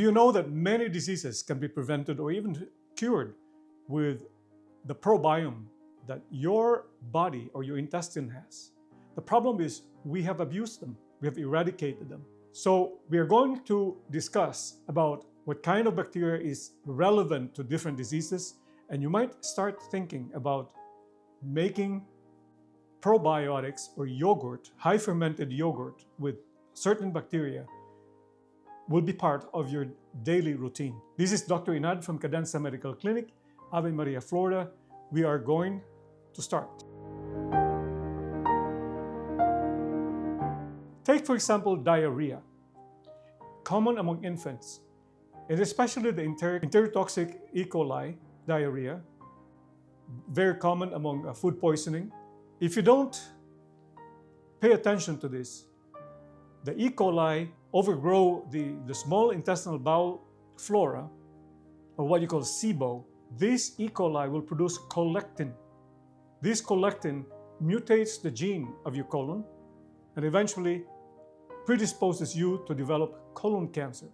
you know that many diseases can be prevented or even cured with the probiome that your body or your intestine has? The problem is we have abused them. We have eradicated them. So we are going to discuss about what kind of bacteria is relevant to different diseases, and you might start thinking about making probiotics or yogurt, high fermented yogurt with certain bacteria will be part of your daily routine. This is Dr. Inad from Cadenza Medical Clinic, Ave Maria, Florida. We are going to start. Take, for example, diarrhea, common among infants, and especially the enterotoxic E. coli diarrhea, very common among food poisoning. If you don't pay attention to this, the E. coli overgrow the small intestinal bowel flora, or what you call SIBO. This E. coli will produce colectin. This colectin mutates the gene of your colon and eventually predisposes you to develop colon cancer.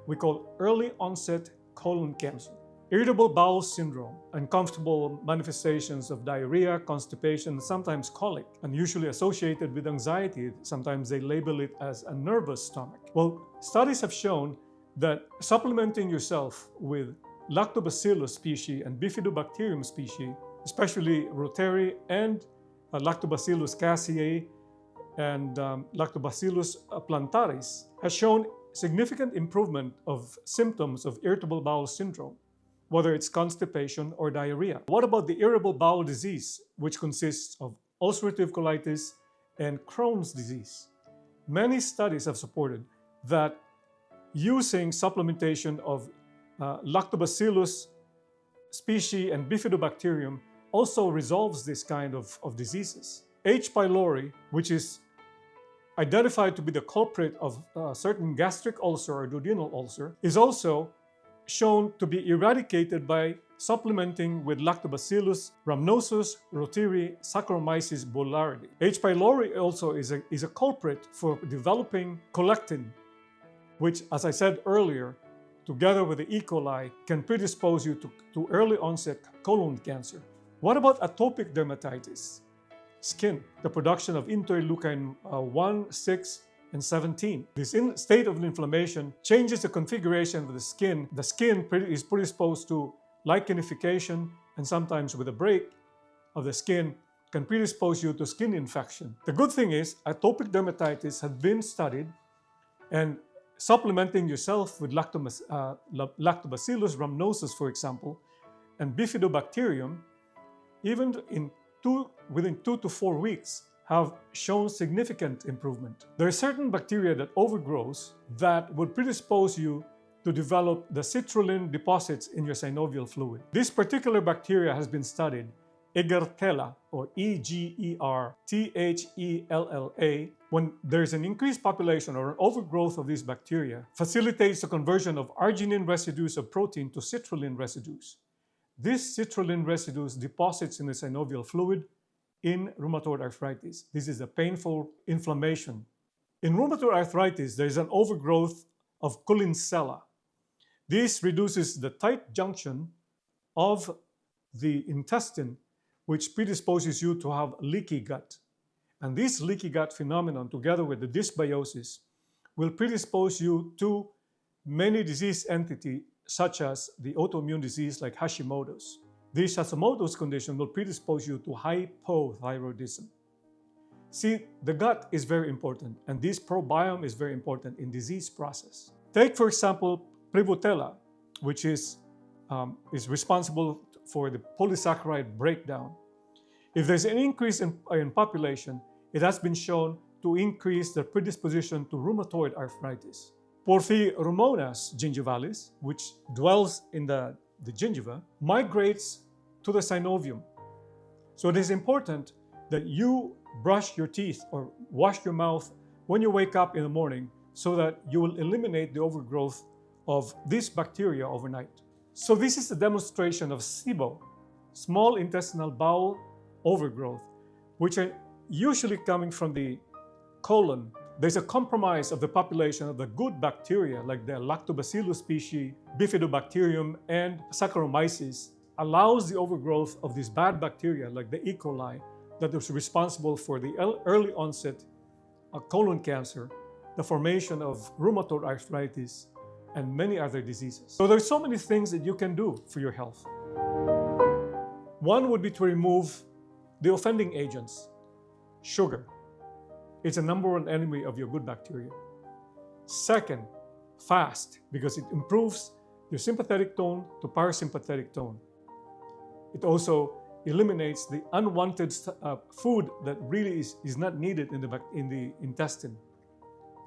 We call early onset colon cancer. Irritable bowel syndrome, uncomfortable manifestations of diarrhea, constipation, sometimes colic, and usually associated with anxiety. Sometimes they label it as a nervous stomach. Well, studies have shown that supplementing yourself with Lactobacillus species and Bifidobacterium species, especially Rosary and Lactobacillus casei and Lactobacillus plantaris, has shown significant improvement of symptoms of irritable bowel syndrome, whether it's constipation or diarrhea. What about the irritable bowel disease, which consists of ulcerative colitis and Crohn's disease? Many studies have supported that using supplementation of Lactobacillus species and Bifidobacterium also resolves this kind of diseases. H. pylori, which is identified to be the culprit of certain gastric ulcer or duodenal ulcer, is also shown to be eradicated by supplementing with Lactobacillus rhamnosus, Rosary, Saccharomyces boulardii. H. pylori also is a culprit for developing colectin, which, as I said earlier, together with the E. coli, can predispose you to early onset colon cancer. What about atopic dermatitis? Skin, the production of interleukin 1, 6, and 17. This state of inflammation changes the configuration of the skin. The skin is predisposed to lichenification, and sometimes with a break of the skin can predispose you to skin infection. The good thing is atopic dermatitis has been studied, and supplementing yourself with Lactobacillus rhamnosus, for example, and Bifidobacterium, even within 2 to 4 weeks, have shown significant improvement. There are certain bacteria that overgrows that would predispose you to develop the citrulline deposits in your synovial fluid. This particular bacteria has been studied, Egertella, or Egertella. When there's an increased population or an overgrowth of these bacteria, facilitates the conversion of arginine residues of protein to citrulline residues. This citrulline residues deposits in the synovial fluid in rheumatoid arthritis. This is a painful inflammation. In rheumatoid arthritis, there is an overgrowth of Collinsella. This reduces the tight junction of the intestine, which predisposes you to have leaky gut. And this leaky gut phenomenon, together with the dysbiosis, will predispose you to many disease entities, such as the autoimmune disease like Hashimoto's. This Hashimoto's condition will predispose you to hypothyroidism. See, the gut is very important, and this probiome is very important in disease process. Take, for example, Prevotella, which is responsible for the polysaccharide breakdown. If there's an increase in population, it has been shown to increase the predisposition to rheumatoid arthritis. Porphyromonas gingivalis, which dwells in the gingiva, migrates to the synovium. So it is important that you brush your teeth or wash your mouth when you wake up in the morning so that you will eliminate the overgrowth of this bacteria overnight. So this is a demonstration of SIBO, small intestinal bowel overgrowth, which are usually coming from the colon There's a compromise of the population of the good bacteria like the Lactobacillus species, Bifidobacterium, and Saccharomyces allows the overgrowth of these bad bacteria like the E. coli that is responsible for the early onset of colon cancer, the formation of rheumatoid arthritis, and many other diseases. So there's so many things that you can do for your health. One would be to remove the offending agents. Sugar. It's a number one enemy of your good bacteria. Second, fast, because it improves your sympathetic tone to parasympathetic tone. It also eliminates the unwanted food that really is not needed in the intestine,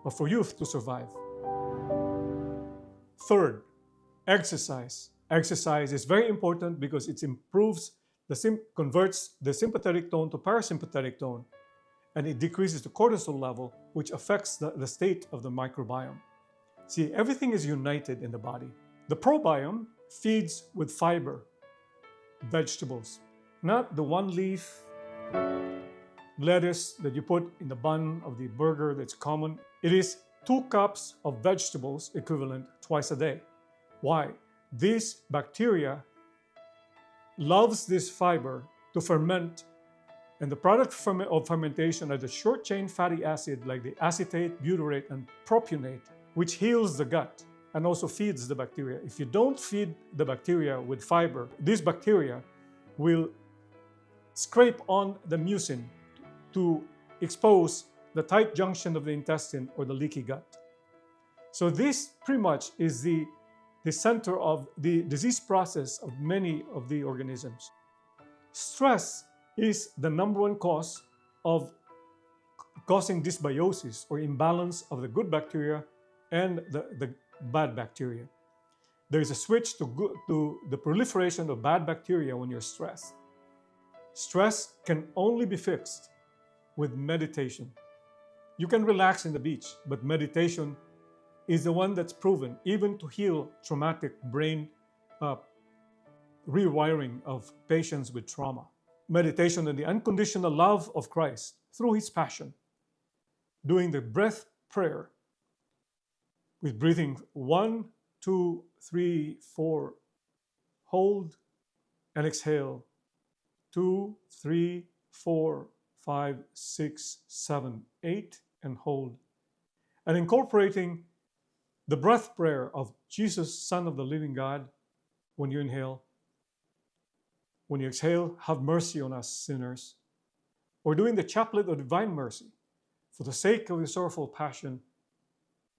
but for you to survive. Third, exercise. Exercise is very important because it converts the sympathetic tone to parasympathetic tone, and it decreases the cortisol level, which affects the state of the microbiome. See, everything is united in the body. The probiome feeds with fiber, vegetables, not the one-leaf lettuce that you put in the bun of the burger that's common. It is 2 cups of vegetables equivalent twice a day. Why? This bacteria loves this fiber to ferment, and the product of fermentation are the short-chain fatty acid like the acetate, butyrate, and propionate, which heals the gut and also feeds the bacteria. If you don't feed the bacteria with fiber, this bacteria will scrape on the mucin to expose the tight junction of the intestine or the leaky gut. So this pretty much is the center of the disease process of many of the organisms. Stress is the number one cause of causing dysbiosis or imbalance of the good bacteria and the bad bacteria. There is a switch to the proliferation of bad bacteria when you're stressed. Stress can only be fixed with meditation. You can relax in the beach, but meditation is the one that's proven even to heal traumatic brain rewiring of patients with trauma. Meditation and the unconditional love of Christ through His passion. Doing the breath prayer with breathing 1, 2, 3, 4, hold and exhale. 2, 3, 4, 5, 6, 7, 8, and hold. And incorporating the breath prayer of Jesus, Son of the living God, when you inhale. When you exhale, have mercy on us sinners. Or doing the chaplet of divine mercy. For the sake of your sorrowful passion,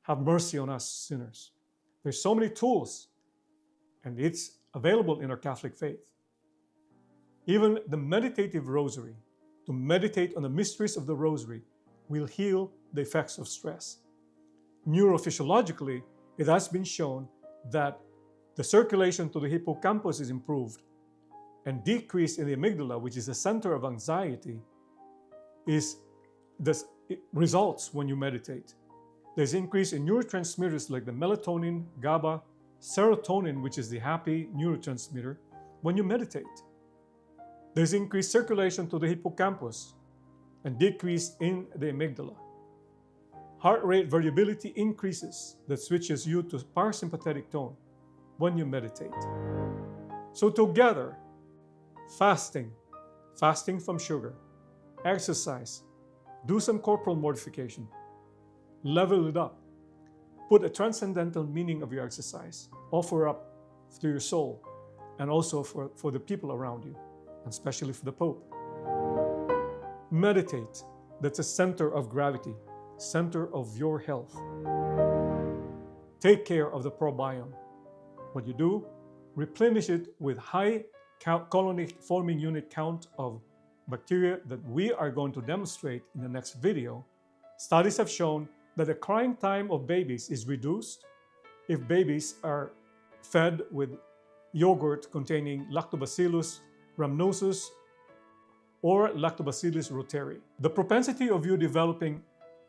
have mercy on us sinners. There's so many tools, and it's available in our Catholic faith. Even the meditative rosary, to meditate on the mysteries of the rosary, will heal the effects of stress. Neurophysiologically, it has been shown that the circulation to the hippocampus is improved, and decrease in the amygdala, which is the center of anxiety, it results when you meditate. There's increase in neurotransmitters like the melatonin, GABA, serotonin, which is the happy neurotransmitter, when you meditate. There's increased circulation to the hippocampus and decrease in the amygdala. Heart rate variability increases, that switches you to parasympathetic tone when you meditate. So together, fasting from sugar, exercise, do some corporal mortification, level it up, put a transcendental meaning of your exercise, offer up to your soul, and also for the people around you, and especially for the Pope. Meditate, that's a center of gravity, center of your health. Take care of the probiome. What you do, replenish it with high colony forming unit count of bacteria that we are going to demonstrate in the next video. Studies have shown that the crying time of babies is reduced if babies are fed with yogurt containing Lactobacillus rhamnosus or Lactobacillus reuteri. The propensity of you developing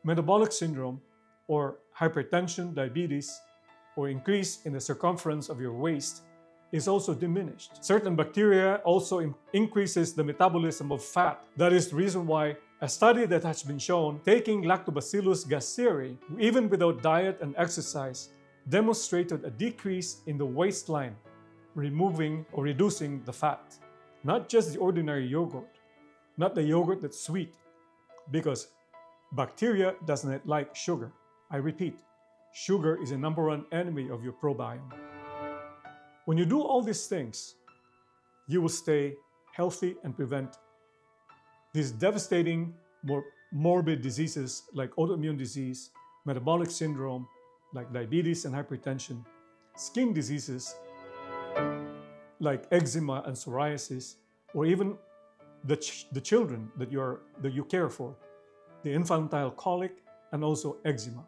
metabolic syndrome or hypertension, diabetes, or increase in the circumference of your waist is also diminished. Certain bacteria also increases the metabolism of fat. That is the reason why a study that has been shown taking Lactobacillus gasseri, even without diet and exercise, demonstrated a decrease in the waistline, removing or reducing the fat. Not just the ordinary yogurt, not the yogurt that's sweet, because bacteria does not like sugar. I repeat, sugar is a #1 enemy of your probiome. When you do all these things, you will stay healthy and prevent these devastating, morbid diseases like autoimmune disease, metabolic syndrome, like diabetes and hypertension, skin diseases like eczema and psoriasis, or even the children that you care for, the infantile colic and also eczema.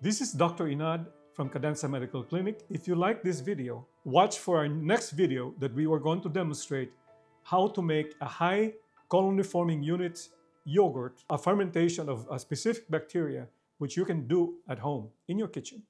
This is Dr. Inad from Cadenza Medical Clinic. If you like this video, watch for our next video that we are going to demonstrate how to make a high colony-forming unit yogurt, a fermentation of a specific bacteria, which you can do at home in your kitchen.